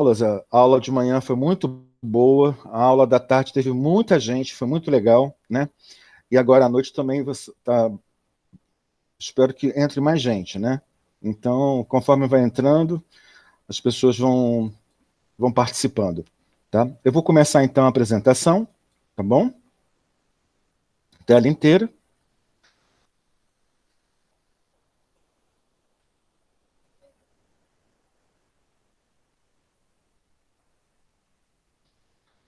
aulas. A aula de manhã foi muito boa, a aula da tarde teve muita gente, foi muito legal, né? E agora à noite também você tá, espero que entre mais gente, né? Então, conforme vai entrando, as pessoas vão participando, tá? Eu vou começar então a apresentação, tá bom? Tela inteira.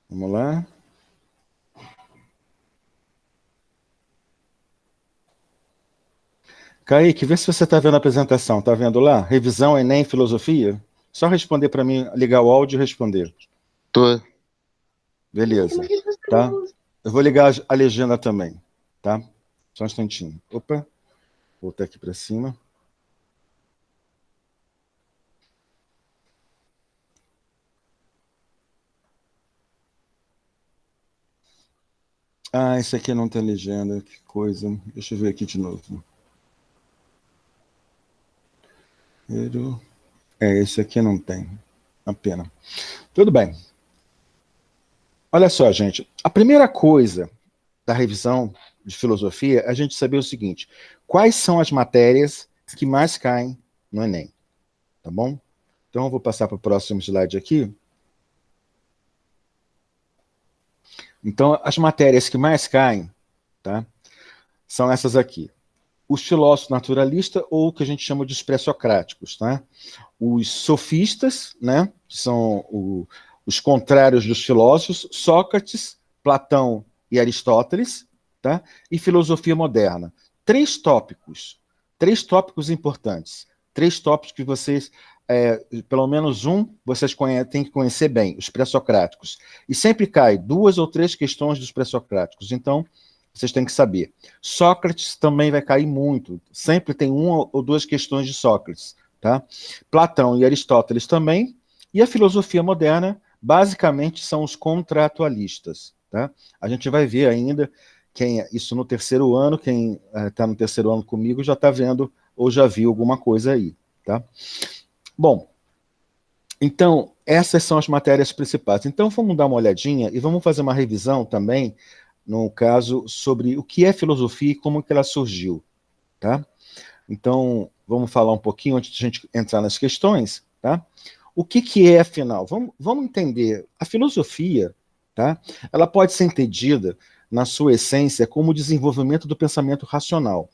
Vamos lá. Kaique, vê se você está vendo a apresentação. Está vendo lá? Revisão, Enem, Filosofia? Só responder para mim, ligar o áudio e responder. Tô. Beleza, tá? Eu vou ligar a legenda também, tá? Só um instantinho. Opa, voltar aqui para cima. Ah, esse aqui não tem legenda, que coisa. Deixa eu ver aqui de novo. Esse aqui não tem. Uma pena. Tudo bem. Olha só, gente. A primeira coisa da revisão de filosofia é a gente saber o seguinte: quais são as matérias que mais caem no Enem? Tá bom? Então eu vou passar para o próximo slide aqui. Então, as matérias que mais caem, tá, são essas aqui. Os filósofos naturalistas, ou o que a gente chama de pré-socráticos, tá? Os sofistas, né, que são os contrários dos filósofos, Sócrates, Platão e Aristóteles, tá? E filosofia moderna. Três tópicos importantes, três tópicos que vocês, pelo menos vocês têm que conhecer bem, os pré-socráticos. E sempre cai duas ou três questões dos pré-socráticos, então vocês têm que saber. Sócrates também vai cair muito, sempre tem uma ou duas questões de Sócrates, tá? Platão e Aristóteles também, e a filosofia moderna, basicamente, são os contratualistas, tá? A gente vai ver ainda, isso no terceiro ano, quem está no terceiro ano comigo já está vendo ou já viu alguma coisa aí, tá? Bom, então, essas são as matérias principais. Então, vamos dar uma olhadinha e vamos fazer uma revisão também, no caso, sobre o que é filosofia e como que ela surgiu, tá? Então, vamos falar um pouquinho antes de a gente entrar nas questões, tá? O que é, afinal? Vamos entender. A filosofia, tá? Ela pode ser entendida, na sua essência, como o desenvolvimento do pensamento racional.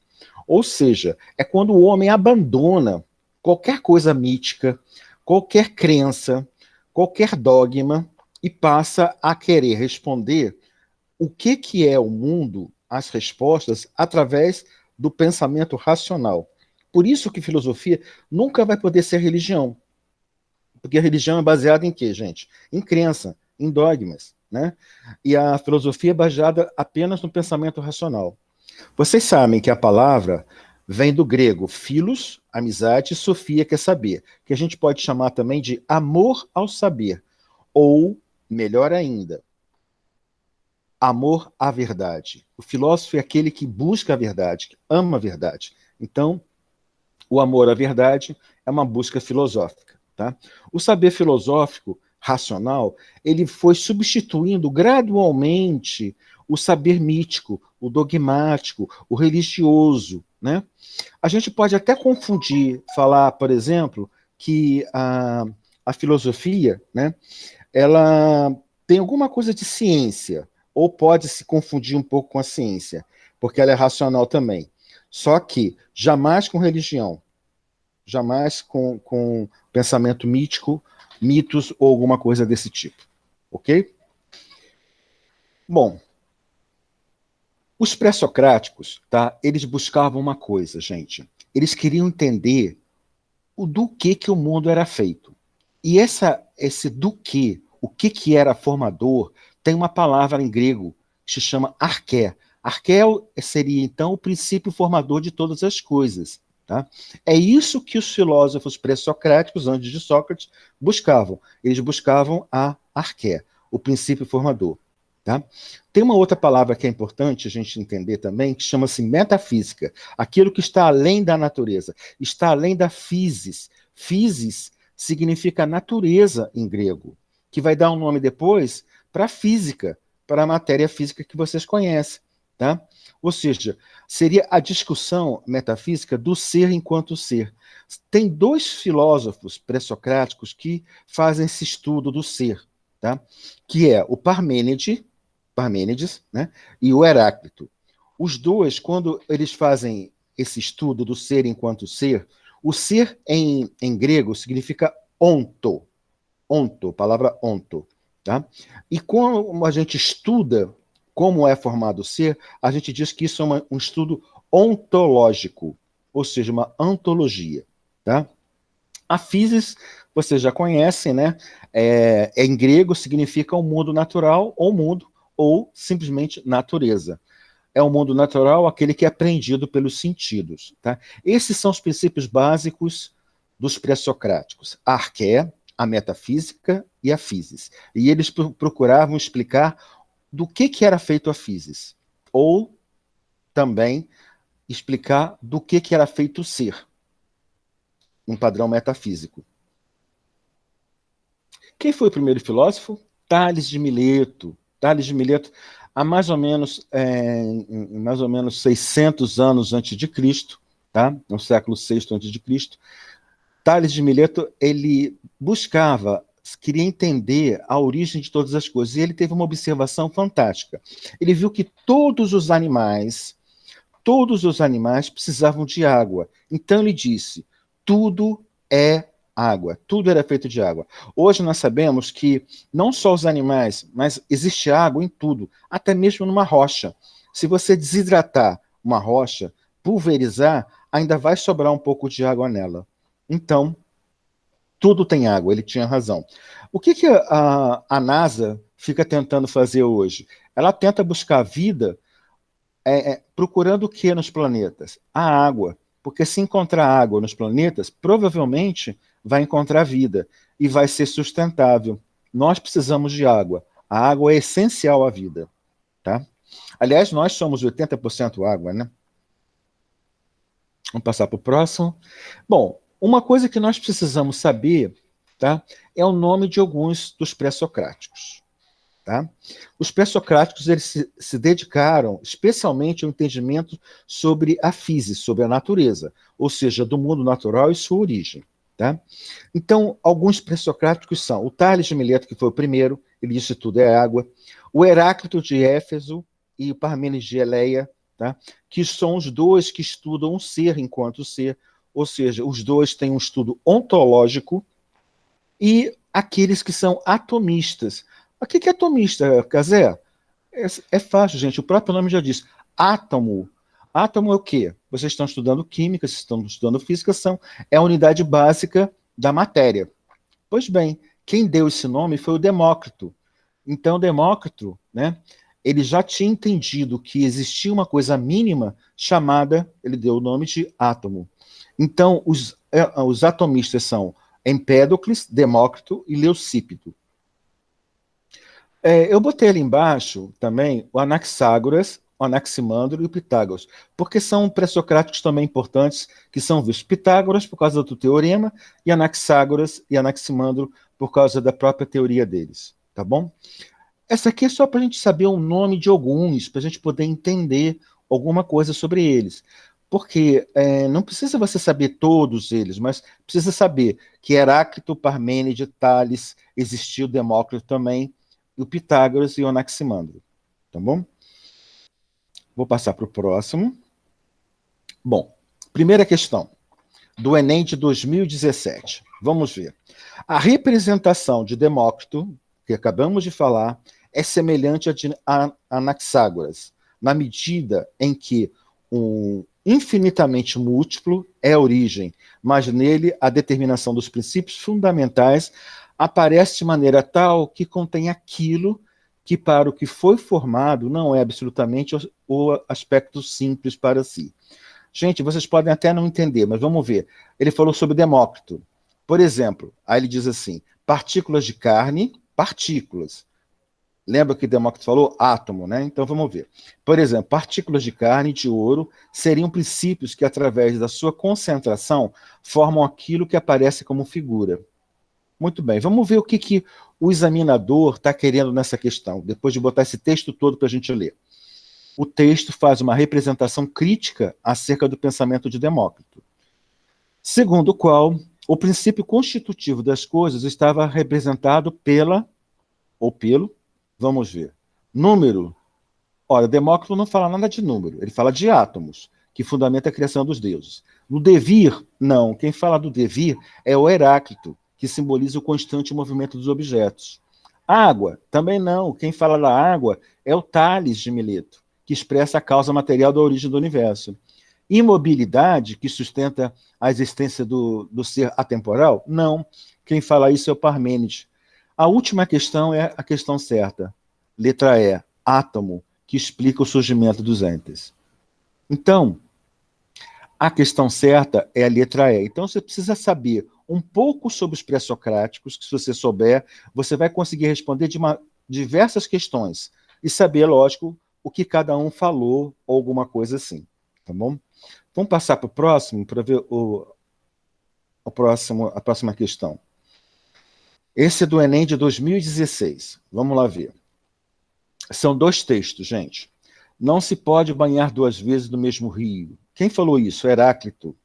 Ou seja, é quando o homem abandona qualquer coisa mítica, qualquer crença, qualquer dogma, e passa a querer responder o que é o mundo, as respostas, através do pensamento racional. Por isso que filosofia nunca vai poder ser religião. Porque a religião é baseada em quê, gente? Em crença, em dogmas, né? E a filosofia é baseada apenas no pensamento racional. Vocês sabem que a palavra vem do grego philos, amizade, e sofia, que é saber, que a gente pode chamar também de amor ao saber, ou, melhor ainda, amor à verdade. O filósofo é aquele que busca a verdade, que ama a verdade. Então, o amor à verdade é uma busca filosófica, tá? O saber filosófico racional, ele foi substituindo gradualmente o saber mítico, o dogmático, o religioso, né? A gente pode até confundir, falar, por exemplo, que a filosofia, né, ela tem alguma coisa de ciência, ou pode se confundir um pouco com a ciência, porque ela é racional também. Só que jamais com religião, jamais com pensamento mítico, mitos ou alguma coisa desse tipo. Ok? Bom, os pré-socráticos, tá, eles buscavam uma coisa, gente. Eles queriam entender do que o mundo era feito. E esse do que, o que era formador, tem uma palavra em grego que se chama arché. Arché seria, então, o princípio formador de todas as coisas. Tá? É isso que os filósofos pré-socráticos, antes de Sócrates, buscavam. Eles buscavam a arché, o princípio formador. Tá? Tem uma outra palavra que é importante a gente entender também, que chama-se metafísica, aquilo que está além da natureza, está além da physis. Physis significa natureza em grego, que vai dar um nome depois para a física, para a matéria física que vocês conhecem. Tá? Ou seja, seria a discussão metafísica do ser enquanto ser. Tem dois filósofos pré-socráticos que fazem esse estudo do ser, tá? Que é o Parmênides, né? E o Heráclito. Os dois, quando eles fazem esse estudo do ser enquanto ser, o ser em grego significa onto, palavra onto. Tá? E como a gente estuda como é formado o ser, a gente diz que isso é um estudo ontológico, ou seja, uma ontologia. Tá? A physis, vocês já conhecem, né? Em grego significa o mundo natural, ou mundo, ou simplesmente natureza. É o mundo natural, aquele que é aprendido pelos sentidos. Tá? Esses são os princípios básicos dos pré-socráticos. A arqué, a metafísica e a physis. E eles procuravam explicar do que era feito a physis. Ou também explicar do que era feito o ser. Um padrão metafísico. Quem foi o primeiro filósofo? Tales de Mileto. Tales de Mileto, há mais ou menos 600 anos antes de Cristo, tá? No século VI antes de Cristo, Tales de Mileto, ele queria entender a origem de todas as coisas, e ele teve uma observação fantástica. Ele viu que todos os animais precisavam de água. Então ele disse, tudo é água, tudo era feito de água. Hoje nós sabemos que não só os animais, mas existe água em tudo, até mesmo numa rocha. Se você desidratar uma rocha, pulverizar, ainda vai sobrar um pouco de água nela. Então, tudo tem água, ele tinha razão. O que a NASA fica tentando fazer hoje? Ela tenta buscar vida procurando o que nos planetas? A água. Porque se encontrar água nos planetas, provavelmente vai encontrar vida e vai ser sustentável. Nós precisamos de água. A água é essencial à vida. Tá? Aliás, nós somos 80% água, né? Vamos passar para o próximo. Bom, uma coisa que nós precisamos saber, tá, é o nome de alguns dos pré-socráticos. Tá? Os pré-socráticos eles se dedicaram especialmente ao entendimento sobre a physis, sobre a natureza, ou seja, do mundo natural e sua origem. Tá? Então, alguns pré-socráticos são o Tales de Mileto, que foi o primeiro, ele disse tudo é água, o Heráclito de Éfeso e o Parmênides de Eleia, tá? Que são os dois que estudam o ser enquanto ser, ou seja, os dois têm um estudo ontológico, e aqueles que são atomistas. O que é atomista, Cazé? É fácil, gente, o próprio nome já diz. Átomo. Átomo é o quê? Vocês estão estudando química, vocês estão estudando física, é a unidade básica da matéria. Pois bem, quem deu esse nome foi o Demócrito. Então, Demócrito, né, ele já tinha entendido que existia uma coisa mínima chamada, ele deu o nome de átomo. Então, os atomistas são Empédocles, Demócrito e Leucípido. Eu botei ali embaixo também o Anaxágoras, o Anaximandro e o Pitágoras, porque são pré-socráticos também importantes, que são vistos. Pitágoras por causa do teorema, e Anaxágoras e Anaximandro por causa da própria teoria deles. Tá bom? Essa aqui é só para a gente saber o nome de alguns, para a gente poder entender alguma coisa sobre eles. Porque não precisa você saber todos eles, mas precisa saber que Heráclito, Parmênides, Tales, existiu Demócrito também, e o Pitágoras e o Anaximandro. Tá bom? Vou passar para o próximo. Bom, primeira questão do Enem de 2017. Vamos ver. A representação de Demócrito, que acabamos de falar, é semelhante a Anaxágoras, na medida em que um infinitamente múltiplo é a origem, mas nele a determinação dos princípios fundamentais aparece de maneira tal que contém aquilo que para o que foi formado não é absolutamente o aspecto simples para si. Gente, vocês podem até não entender, mas vamos ver. Ele falou sobre Demócrito. Por exemplo, aí ele diz assim, partículas de carne, partículas. Lembra que Demócrito falou? Átomo, né? Então vamos ver. Por exemplo, partículas de carne e de ouro seriam princípios que, através da sua concentração, formam aquilo que aparece como figura. Muito bem, vamos ver o que o examinador está querendo nessa questão, depois de botar esse texto todo para a gente ler. O texto faz uma representação crítica acerca do pensamento de Demócrito, segundo o qual o princípio constitutivo das coisas estava representado pelo, vamos ver, número. Ora, Demócrito não fala nada de número, ele fala de átomos, que fundamenta a criação dos deuses. No devir, não. Quem fala do devir é o Heráclito, que simboliza o constante movimento dos objetos. Água, também não. Quem fala da água é o Tales de Mileto, que expressa a causa material da origem do universo. Imobilidade, que sustenta a existência do ser atemporal? Não. Quem fala isso é o Parmênides. A última questão é a questão certa. Letra E, átomo, que explica o surgimento dos entes. Então, a questão certa é a letra E. Então, você precisa saber um pouco sobre os pré-socráticos, que se você souber, você vai conseguir responder diversas questões e saber, lógico, o que cada um falou ou alguma coisa assim. Tá bom? Vamos passar para o próximo, para ver a próxima questão. Esse é do Enem de 2016. Vamos lá ver. São 2 textos, gente. Não se pode banhar 2 vezes no mesmo rio. Quem falou isso? Heráclito.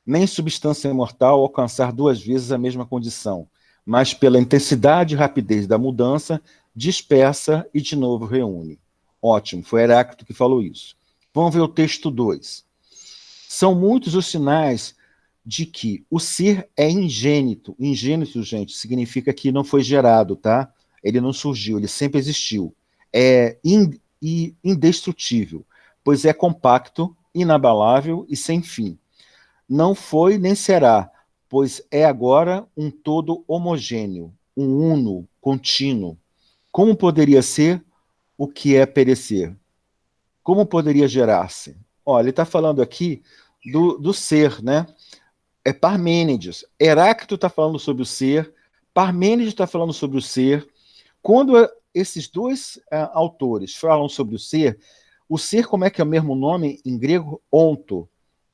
Nem substância imortal alcançar 2 vezes a mesma condição, mas pela intensidade e rapidez da mudança, dispersa e de novo reúne. Ótimo, foi Heráclito que falou isso. Vamos ver o texto 2. São muitos os sinais de que o ser é ingênito. Ingênito, gente, significa que não foi gerado, tá? Ele não surgiu, ele sempre existiu. É indestrutível, pois é compacto, inabalável e sem fim. Não foi nem será, pois é agora um todo homogêneo, um uno, contínuo. Como poderia ser o que é perecer? Como poderia gerar-se? Olha, ele está falando aqui do ser, né? É Parmênides. Heráclito está falando sobre o ser, Parmênides está falando sobre o ser. Quando esses 2 autores falam sobre o ser como é que é o mesmo nome em grego? Onto.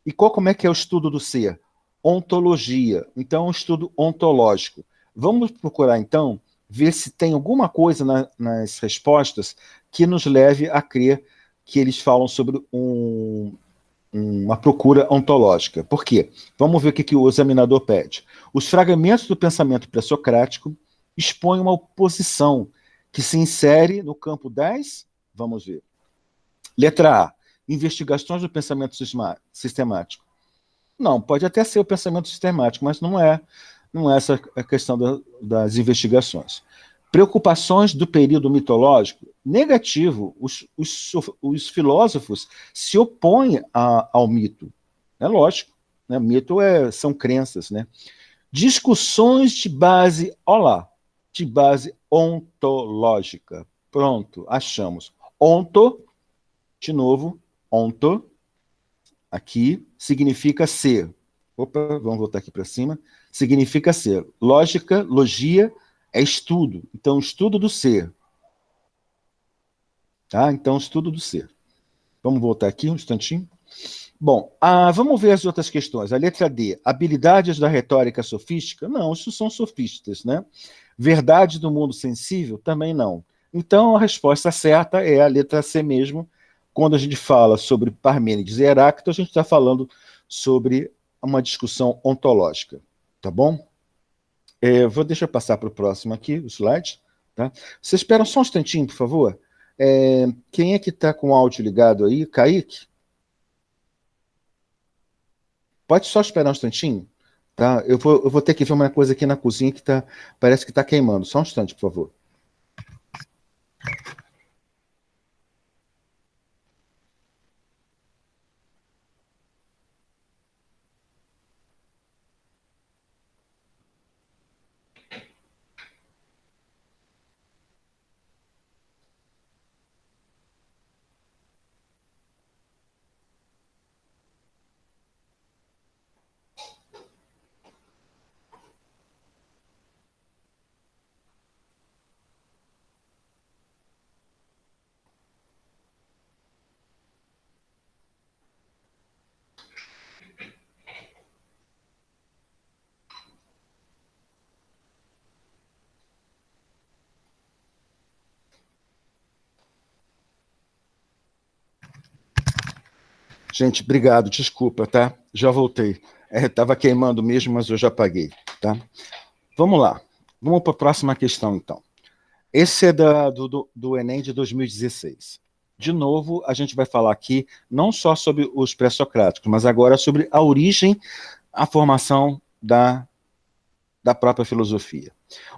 E como é que é o estudo do ser? Ontologia. Então, é um estudo ontológico. Vamos procurar, então, ver se tem alguma coisa nas respostas que nos leve a crer que eles falam sobre uma procura ontológica. Por quê? Vamos ver o que o examinador pede. Os fragmentos do pensamento pré-socrático expõem uma oposição que se insere no campo das... Vamos ver. Letra A. Investigações do pensamento sistemático. Não, pode até ser o pensamento sistemático, mas não é essa a questão das investigações. Preocupações do período mitológico, negativo. Os filósofos se opõem ao mito. É lógico, né? Mito são crenças. Né? Discussões de base, olá, de base ontológica. Pronto, achamos. Onto, de novo, onto, aqui, significa ser. Opa, vamos voltar aqui para cima. Significa ser. Lógica, logia, é estudo. Então, estudo do ser. Tá? Então, estudo do ser. Vamos voltar aqui um instantinho. Bom, vamos ver as outras questões. A letra D. Habilidades da retórica sofística? Não, isso são sofistas, né? Verdade do mundo sensível? Também não. Então, a resposta certa é a letra C mesmo. Quando a gente fala sobre Parmênides e Heráclito, a gente está falando sobre uma discussão ontológica. Tá bom? Deixa eu passar para o próximo aqui, o slide. Tá? Vocês esperam só um instantinho, por favor? Quem é que está com o áudio ligado aí? Kaique? Pode só esperar um instantinho? Tá? Eu vou ter que ver uma coisa aqui na cozinha que parece que está queimando. Só um instante, por favor. Gente, obrigado, desculpa, tá? Já voltei. Estava queimando mesmo, mas eu já apaguei, tá? Vamos lá. Vamos para a próxima questão, então. Esse é do Enem de 2016. De novo, a gente vai falar aqui não só sobre os pré-socráticos, mas agora sobre a origem, a formação da própria filosofia.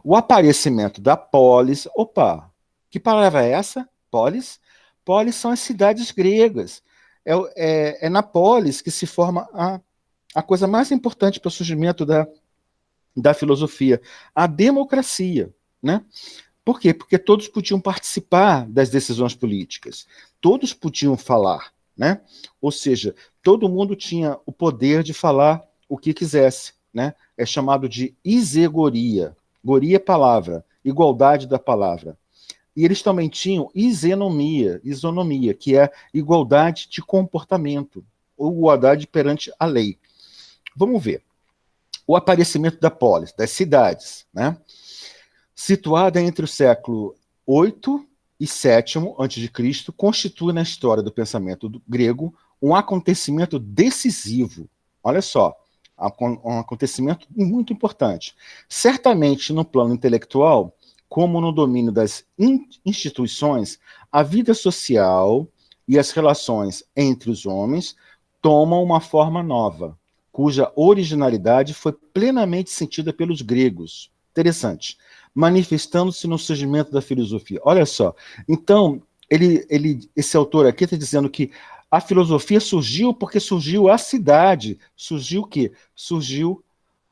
O aparecimento da polis... Opa, que palavra é essa? Polis? Polis são as cidades gregas. É na polis que se forma a coisa mais importante para o surgimento da filosofia, a democracia, né? Por quê? Porque todos podiam participar das decisões políticas, todos podiam falar, né? Ou seja, todo mundo tinha o poder de falar o que quisesse, né? É chamado de isegoria. Goria é palavra, igualdade da palavra. E eles também tinham isonomia, que é igualdade de comportamento, ou igualdade perante a lei. Vamos ver. O aparecimento da polis, das cidades, né? Situada entre o século VIII e VII a.C., constitui na história do pensamento grego um acontecimento decisivo. Olha só, um acontecimento muito importante. Certamente no plano intelectual, como no domínio das instituições, a vida social e as relações entre os homens tomam uma forma nova, cuja originalidade foi plenamente sentida pelos gregos. Interessante. Manifestando-se no surgimento da filosofia. Olha só. Então, esse autor aqui está dizendo que a filosofia surgiu porque surgiu a cidade. Surgiu o quê? Surgiu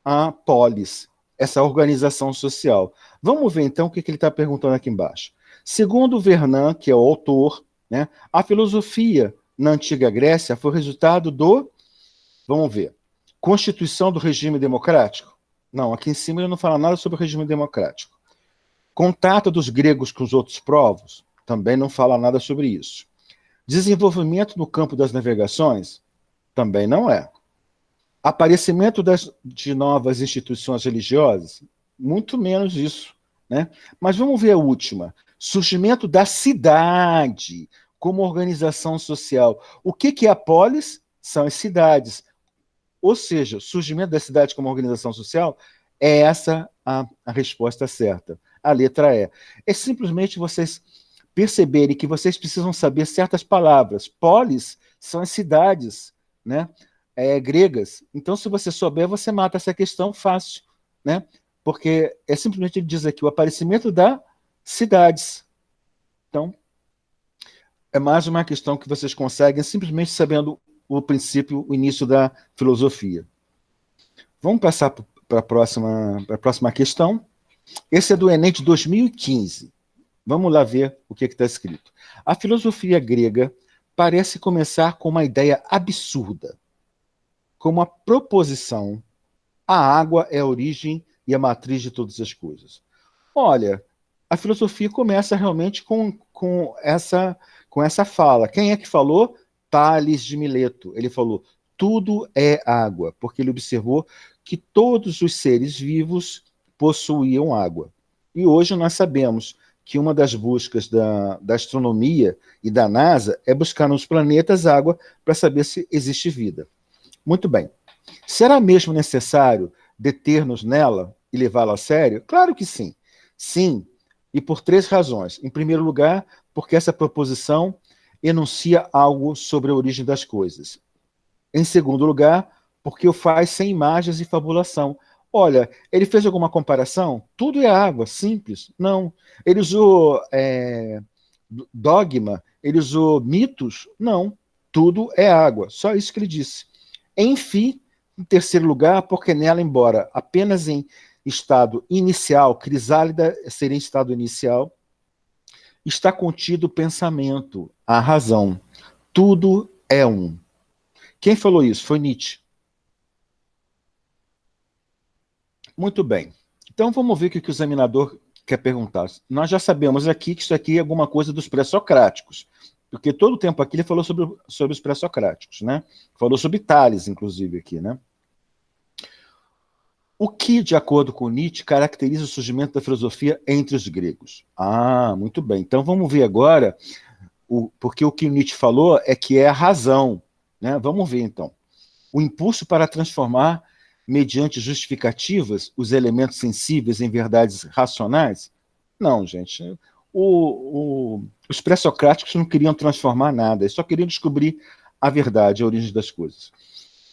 a polis, essa organização social. Vamos ver, então, o que ele está perguntando aqui embaixo. Segundo Vernon, que é o autor, né, a filosofia na antiga Grécia foi resultado vamos ver, constituição do regime democrático? Não, aqui em cima ele não fala nada sobre o regime democrático. Contato dos gregos com os outros povos? Também não fala nada sobre isso. Desenvolvimento no campo das navegações? Também não é. Aparecimento de novas instituições religiosas? Muito menos isso, né? Mas vamos ver a última. Surgimento da cidade como organização social. O que é a polis? São as cidades. Ou seja, surgimento da cidade como organização social é essa a resposta certa. A letra E. É simplesmente vocês perceberem que vocês precisam saber certas palavras. Polis são as cidades, né? Gregas. Então, se você souber, você mata essa questão fácil, né? Porque é simplesmente ele diz aqui o aparecimento das cidades. Então, é mais uma questão que vocês conseguem simplesmente sabendo o princípio, o início da filosofia. Vamos passar para a próxima questão. Esse é do Enem de 2015. Vamos lá ver o que está escrito. A filosofia grega parece começar com uma ideia absurda, como a proposição: a água é a origem e a matriz de todas as coisas. Olha, a filosofia começa realmente com essa fala. Quem é que falou? Tales de Mileto. Ele falou: tudo é água, porque ele observou que todos os seres vivos possuíam água. E hoje nós sabemos que uma das buscas da astronomia e da NASA é buscar nos planetas água para saber se existe vida. Muito bem. Será mesmo necessário deter-nos nela e levá-la a sério? Claro que sim. Sim, e por 3 razões. Em primeiro lugar, porque essa proposição enuncia algo sobre a origem das coisas. Em segundo lugar, porque o faz sem imagens e fabulação. Olha, ele fez alguma comparação? Tudo é água, simples. Não. Ele usou dogma? Ele usou mitos? Não. Tudo é água. Só isso que ele disse. Enfim, em terceiro lugar, porque nela, embora apenas em estado inicial, crisálida seria em estado inicial, está contido o pensamento, a razão. Tudo é um. Quem falou isso? Foi Nietzsche. Muito bem. Então vamos ver o que o examinador quer perguntar. Nós já sabemos aqui que isso aqui é alguma coisa dos pré-socráticos, porque todo o tempo aqui ele falou sobre os pré-socráticos, né? Falou sobre Tales, inclusive, aqui, né? O que, de acordo com Nietzsche, caracteriza o surgimento da filosofia entre os gregos? Ah, muito bem. Então vamos ver agora, porque o que Nietzsche falou é que é a razão. né? Vamos ver, então. O impulso para transformar, mediante justificativas, os elementos sensíveis em verdades racionais? Não, gente. Os pré-socráticos não queriam transformar nada, eles só queriam descobrir a verdade, a origem das coisas.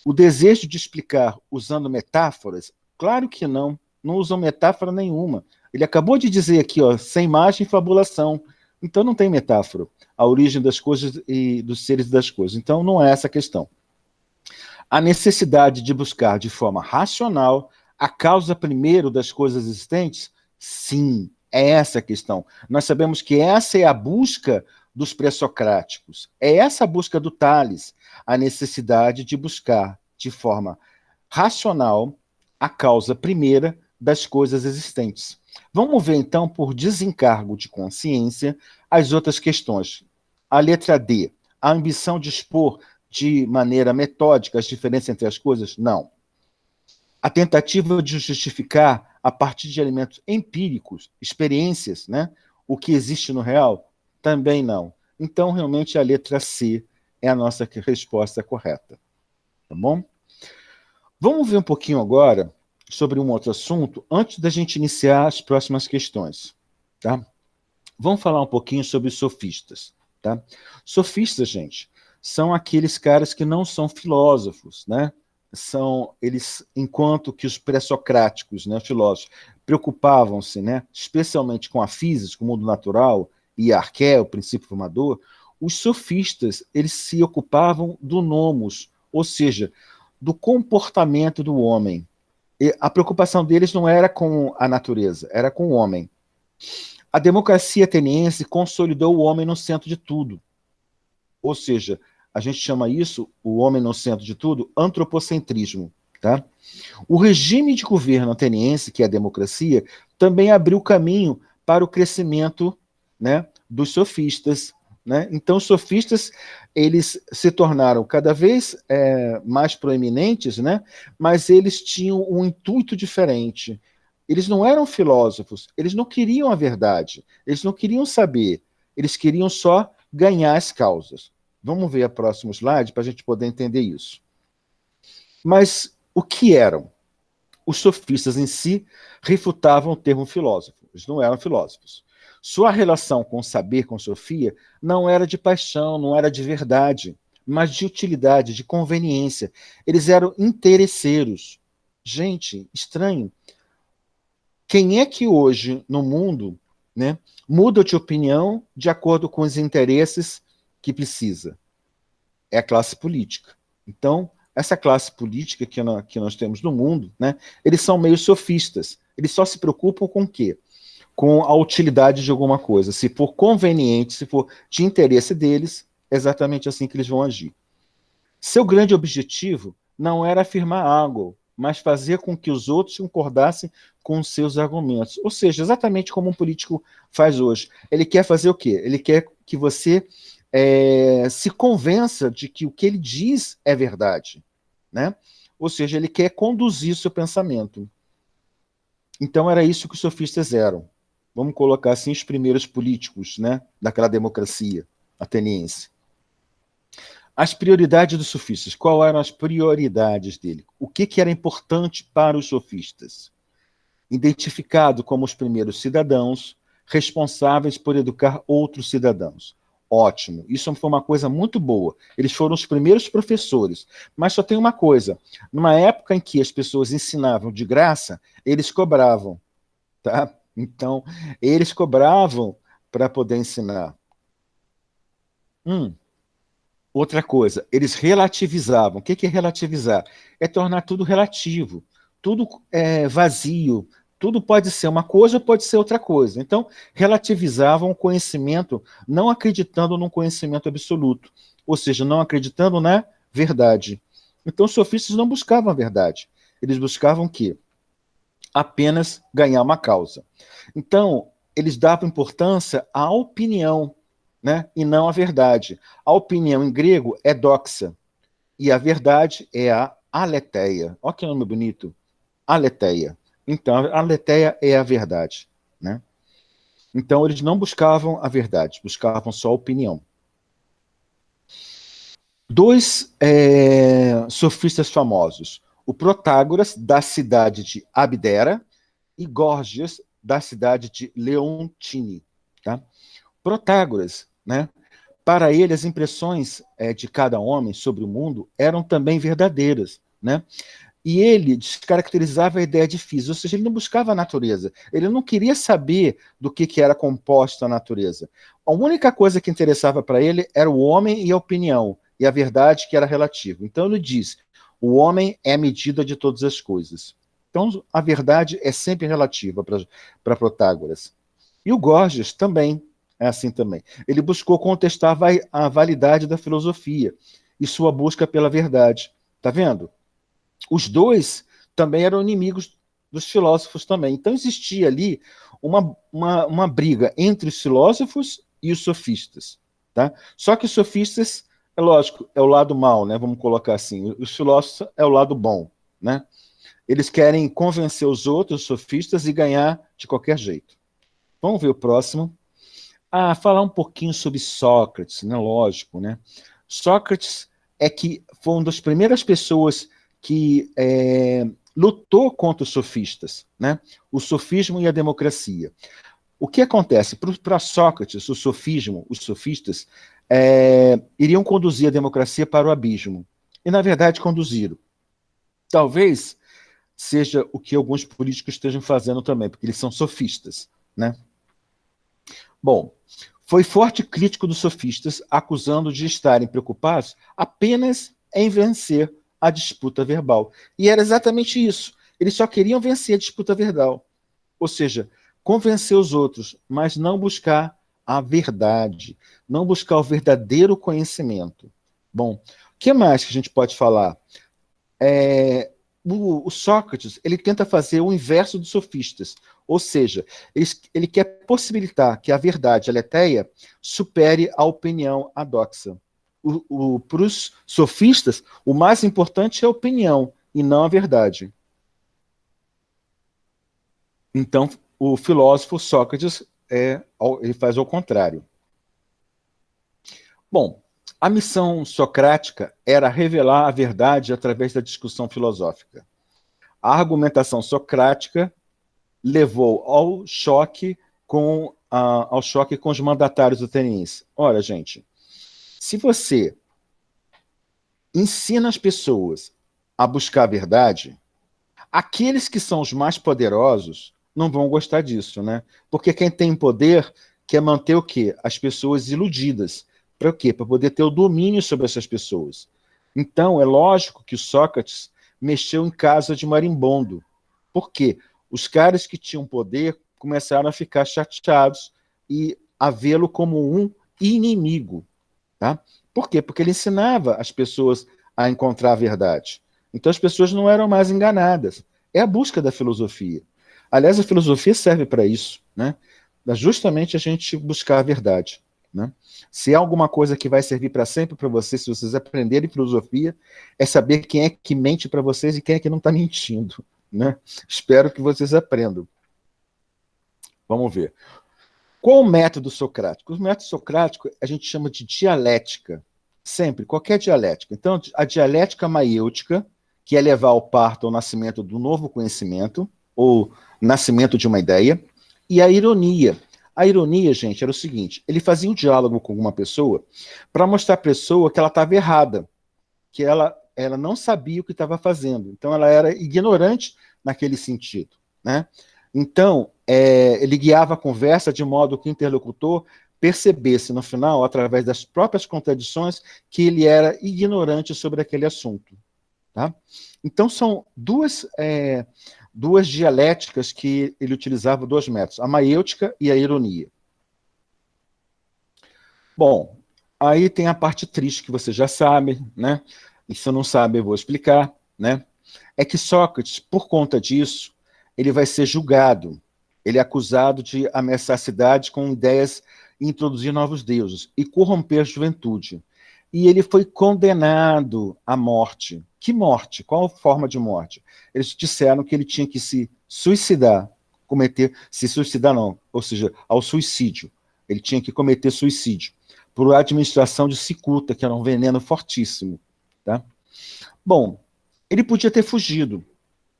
O desejo de explicar usando metáforas? Claro que não. Não usam metáfora nenhuma. Ele acabou de dizer aqui, ó, sem imagem e fabulação. Então não tem metáfora. A origem das coisas e dos seres e das coisas. Então não é essa a questão. A necessidade de buscar de forma racional a causa primeiro das coisas existentes? Sim, é essa a questão. Nós sabemos que essa é a busca dos pré-socráticos. É essa a busca do Tales, a necessidade de buscar de forma racional a causa primeira das coisas existentes. Vamos ver, então, por desencargo de consciência, as outras questões. A letra D, a ambição de expor de maneira metódica as diferenças entre as coisas? Não. A tentativa de justificar, a partir de elementos empíricos, experiências, né, o que existe no real? Também não. Então, realmente, a letra C é a nossa resposta correta. Tá bom? Vamos ver um pouquinho agora sobre um outro assunto, antes da gente iniciar as próximas questões. Tá? Vamos falar um pouquinho sobre os sofistas. Tá? Sofistas, gente, são aqueles caras que não são filósofos, né? São eles, enquanto que os pré-socráticos, né, filósofos, preocupavam-se, né, especialmente com a física, com o mundo natural e a arqué, o princípio formador, os sofistas eles se ocupavam do nomos, ou seja, do comportamento do homem. E a preocupação deles não era com a natureza, era com o homem. A democracia ateniense consolidou o homem no centro de tudo. Ou seja, a gente chama isso, o homem no centro de tudo, antropocentrismo. Tá? O regime de governo ateniense, que é a democracia, também abriu caminho para o crescimento, né, dos sofistas. Né? Então, os sofistas eles se tornaram cada vez mais proeminentes, né? Mas eles tinham um intuito diferente. Eles não eram filósofos, eles não queriam a verdade, eles não queriam saber, eles queriam só ganhar as causas. Vamos ver o próximo slide para a gente poder entender isso. Mas o que eram? Os sofistas em si refutavam o termo filósofo, eles não eram filósofos. Sua relação com o saber, com Sofia, não era de paixão, não era de verdade, mas de utilidade, de conveniência. Eles eram interesseiros. Gente, estranho. Quem é que hoje, no mundo, né, muda de opinião de acordo com os interesses que precisa? É a classe política. Então, essa classe política que nós temos no mundo, né, eles são meio sofistas. Eles só se preocupam com o quê? Com a utilidade de alguma coisa. Se for conveniente, se for de interesse deles, é exatamente assim que eles vão agir. Seu grande objetivo não era afirmar algo, mas fazer com que os outros concordassem com os seus argumentos. Ou seja, exatamente como um político faz hoje. Ele quer fazer o quê? Ele quer que você se convença de que o que ele diz é verdade. Né? Ou seja, ele quer conduzir seu pensamento. Então era isso que os sofistas eram. Vamos colocar assim os primeiros políticos, né, daquela democracia ateniense. As prioridades dos sofistas. Qual eram as prioridades dele? O que era importante para os sofistas? Identificado como os primeiros cidadãos responsáveis por educar outros cidadãos. Ótimo, isso foi uma coisa muito boa. Eles foram os primeiros professores. Mas só tem uma coisa: numa época em que as pessoas ensinavam de graça, eles cobravam. Tá? Então, eles cobravam para poder ensinar. Outra coisa, eles relativizavam. O que é relativizar? É tornar tudo relativo, tudo vazio, tudo pode ser uma coisa ou pode ser outra coisa. Então, relativizavam o conhecimento, não acreditando num conhecimento absoluto, ou seja, não acreditando na verdade. Então, os sofistas não buscavam a verdade, eles buscavam o quê? Apenas ganhar uma causa. Então, eles davam importância à opinião, né, e não à verdade. A opinião em grego é doxa, e a verdade é a aletheia. Olha que nome bonito, aletheia. Então, a aletheia é a verdade. Né? Então, eles não buscavam a verdade, buscavam só a opinião. Dois sofistas famosos, o Protágoras, da cidade de Abdera, e Górgias, da cidade de Leontine. Tá? Protágoras, né? Para ele, as impressões de cada homem sobre o mundo eram também verdadeiras, né? E ele descaracterizava a ideia de física, ou seja, ele não buscava a natureza, ele não queria saber do que era composta a natureza. A única coisa que interessava para ele era o homem e a opinião, e a verdade que era relativa. Então ele diz, o homem é a medida de todas as coisas. Então a verdade é sempre relativa para Protágoras. E o Gorgias também é assim também. Ele buscou contestar a validade da filosofia e sua busca pela verdade. Tá vendo? Os dois também eram inimigos dos filósofos também. Então existia ali uma briga entre os filósofos e os sofistas. Tá? Só que os sofistas, é lógico, é o lado mal, né? Vamos colocar assim. Os filósofos é o lado bom. Né? Eles querem convencer os outros, os sofistas, e ganhar de qualquer jeito. Vamos ver o próximo. Falar um pouquinho sobre Sócrates, né? Lógico, né? Sócrates foi uma das primeiras pessoas que lutou contra os sofistas, né? O sofismo e a democracia. O que acontece? Para Sócrates, o sofismo, os sofistas, iriam conduzir a democracia para o abismo. E, na verdade, conduziram. Talvez seja o que alguns políticos estejam fazendo também, porque eles são sofistas, né? Bom, foi forte crítico dos sofistas, acusando de estarem preocupados apenas em vencer a disputa verbal. E era exatamente isso. Eles só queriam vencer a disputa verbal. Ou seja, convencer os outros, mas não buscar a verdade, não buscar o verdadeiro conhecimento. Bom, o que mais que a gente pode falar? O Sócrates ele tenta fazer o inverso dos sofistas, ou seja, ele quer possibilitar que a verdade aletheia supere a opinião adoxa. Para os sofistas, o mais importante é a opinião e não a verdade. Então, o filósofo Sócrates ele faz ao contrário. Bom, a missão socrática era revelar a verdade através da discussão filosófica. A argumentação socrática levou ao choque com os mandatários atenienses. Olha, gente, se você ensina as pessoas a buscar a verdade, aqueles que são os mais poderosos não vão gostar disso, né? Porque quem tem poder quer manter o quê? As pessoas iludidas. Para o quê? Para poder ter o domínio sobre essas pessoas. Então, é lógico que o Sócrates mexeu em casa de marimbondo. Por quê? Os caras que tinham poder começaram a ficar chateados e a vê-lo como um inimigo. Tá? Por quê? Porque ele ensinava as pessoas a encontrar a verdade. Então as pessoas não eram mais enganadas. É a busca da filosofia. Aliás, a filosofia serve para isso, né? Justamente a gente buscar a verdade. Né? Se há alguma coisa que vai servir para sempre para vocês, se vocês aprenderem filosofia, é saber quem é que mente para vocês e quem é que não está mentindo. Né? Espero que vocês aprendam. Vamos ver. Qual o método socrático? O método socrático a gente chama de dialética. Sempre, qualquer dialética. Então, a dialética maiêutica, que é levar ao parto ao nascimento do novo conhecimento, ou nascimento de uma ideia, e a ironia. A ironia, gente, era o seguinte: ele fazia um diálogo com uma pessoa para mostrar à pessoa que ela estava errada, que ela não sabia o que estava fazendo. Então, ela era ignorante naquele sentido. Né? Então, ele guiava a conversa de modo que o interlocutor percebesse no final, através das próprias contradições, que ele era ignorante sobre aquele assunto. Tá? Então, são duas dialéticas que ele utilizava, dois métodos, a maiêutica e a ironia. Bom, aí tem a parte triste que você já sabe, né? E se eu não sabe, eu vou explicar, né? É que Sócrates, por conta disso, ele vai ser julgado. Ele é acusado de ameaçar a cidade com ideias de introduzir novos deuses e corromper a juventude. E ele foi condenado à morte. Que morte? Qual forma de morte? Eles disseram que ele tinha que se suicidar, se suicidar não, ou seja, ao suicídio. Ele tinha que cometer suicídio. por administração de cicuta, que era um veneno fortíssimo. Tá? Bom, ele podia ter fugido.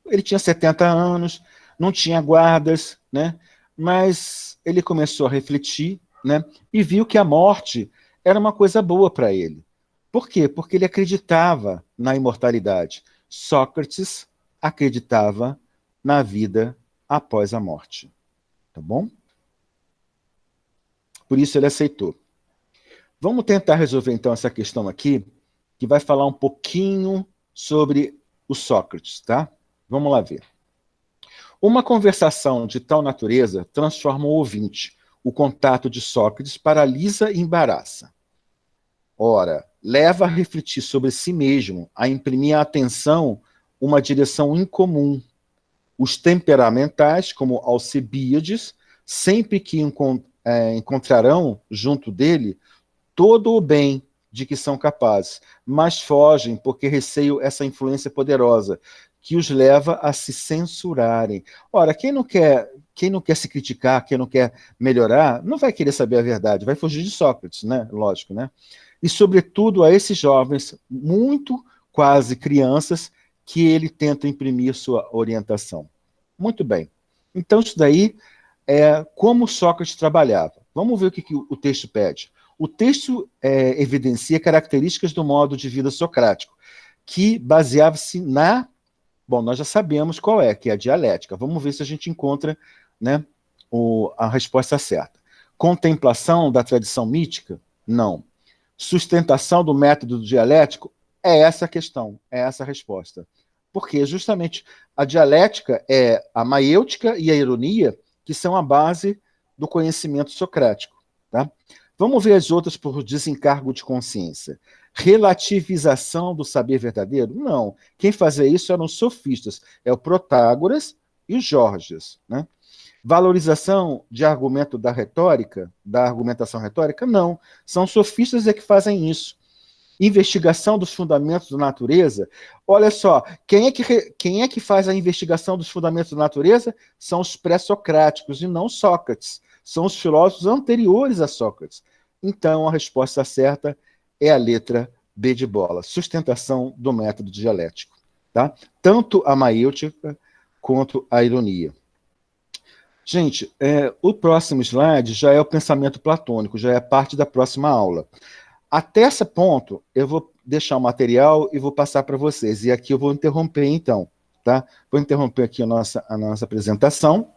Ele tinha 70 anos, não tinha guardas, né? Mas ele começou a refletir, né? E viu que a morte era uma coisa boa para ele. Por quê? Porque ele acreditava na imortalidade. Sócrates acreditava na vida após a morte. Tá bom? Por isso ele aceitou. Vamos tentar resolver então essa questão aqui, que vai falar um pouquinho sobre o Sócrates, tá? Vamos lá ver. Uma conversação de tal natureza transforma o ouvinte. O contato de Sócrates paralisa e embaraça. Ora, leva a refletir sobre si mesmo, a imprimir à atenção uma direção incomum. Os temperamentais, como Alcibíades, sempre que encontrarão junto dele todo o bem de que são capazes, mas fogem porque receiam essa influência poderosa que os leva a se censurarem. Ora, quem não quer se criticar, quem não quer melhorar, não vai querer saber a verdade, vai fugir de Sócrates, né? Lógico, né? E, sobretudo, a esses jovens, muito quase crianças, que ele tenta imprimir sua orientação. Muito bem. Então, isso daí é como Sócrates trabalhava. Vamos ver o que o texto pede. O texto evidencia características do modo de vida socrático, que baseava-se na... Bom, nós já sabemos qual é, que é a dialética. Vamos ver se a gente encontra, né, a resposta certa. Contemplação da tradição mítica? Não. Sustentação do método dialético? É essa a questão, é essa a resposta. Porque justamente a dialética é a maiêutica e a ironia, que são a base do conhecimento socrático. Tá? Vamos ver as outras por desencargo de consciência. Relativização do saber verdadeiro? Não. Quem fazia isso eram os sofistas. É o Protágoras e o Gorgias. Né? Valorização de argumento da retórica, da argumentação retórica? Não. São sofistas que fazem isso. Investigação dos fundamentos da natureza? Olha só, quem é que faz a investigação dos fundamentos da natureza? São os pré-socráticos e não Sócrates. São os filósofos anteriores a Sócrates. Então, a resposta certa é a letra B de bola. Sustentação do método dialético. Tá? Tanto a maiêutica quanto a ironia. Gente, o próximo slide já é o pensamento platônico, já é parte da próxima aula. Até esse ponto, eu vou deixar o material e vou passar para vocês. E aqui eu vou interromper, então. Tá? Vou interromper aqui a nossa apresentação.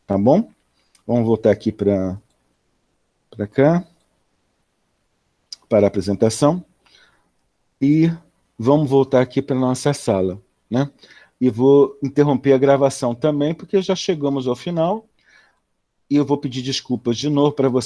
Tá bom? Vamos voltar aqui para cá. Para a apresentação. E vamos voltar aqui para a nossa sala. Né? E vou interromper a gravação também, porque já chegamos ao final. E eu vou pedir desculpas de novo para vocês.